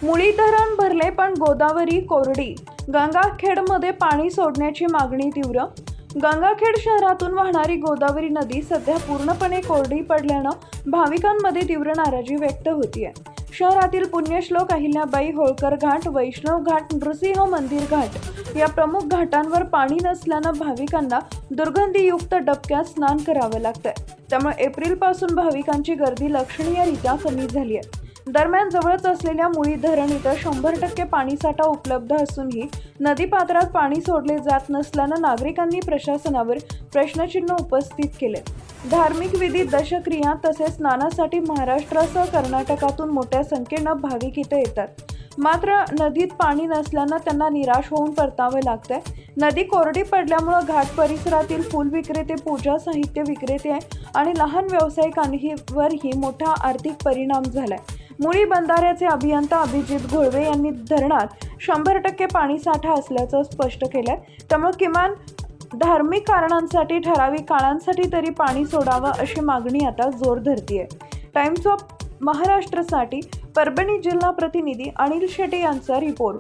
मुळी धरण भरले पण गोदावरी कोरडी. गंगाखेडमध्ये पाणी सोडण्याची मागणी तीव्र. गंगाखेड शहरातून वाहणारी गोदावरी नदी सध्या पूर्णपणे कोरडी पडल्यानं भाविकांमध्ये तीव्र नाराजी व्यक्त होतीये. शहरातील पुण्यश्लोक अहिल्याबाई होळकर घाट, वैष्णव घाट, नृसिंह मंदिर घाट या प्रमुख घाटांवर पाणी नसल्यानं भाविकांना दुर्गंधीयुक्त डबक्यात स्नान करावं लागतंय. त्यामुळे एप्रिलपासून भाविकांची गर्दी लक्षणीयरित्या कमी झाली आहे. दरम्यान जवळच असलेल्या मुळी धरण इथं 100% पाणीसाठा उपलब्ध असूनही नदीपात्रात पाणी सोडले जात नसल्यानं नागरिकांनी प्रशासनावर प्रश्नचिन्ह उपस्थित केले. धार्मिक विधी, दशक्रिया तसेच स्नानासाठी महाराष्ट्रासह कर्नाटकातून मोठ्या संख्येनं भाविक इथं येतात. मात्र नदीत पाणी नसल्यानं त्यांना निराश होऊन परतावं लागतंय. नदी कोरडी पडल्यामुळे घाट परिसरातील फूल विक्रेते, पूजा साहित्य विक्रेते आणि लहान व्यावसायिकांवरही मोठा आर्थिक परिणाम झालाय. मुळी बंधाऱ्याचे अभियंता अभिजित घोळवे यांनी धरणात 100% पाणीसाठा असल्याचं स्पष्ट केलंय. त्यामुळे किमान धार्मिक कारणांसाठी ठराविक काळांसाठी तरी पाणी सोडावं अशी मागणी आता जोर धरतीये. टाइम्स ऑफ महाराष्ट्रसाठी परभणी जिल्हा प्रतिनिधी अनिल शेटे यांचा रिपोर्ट.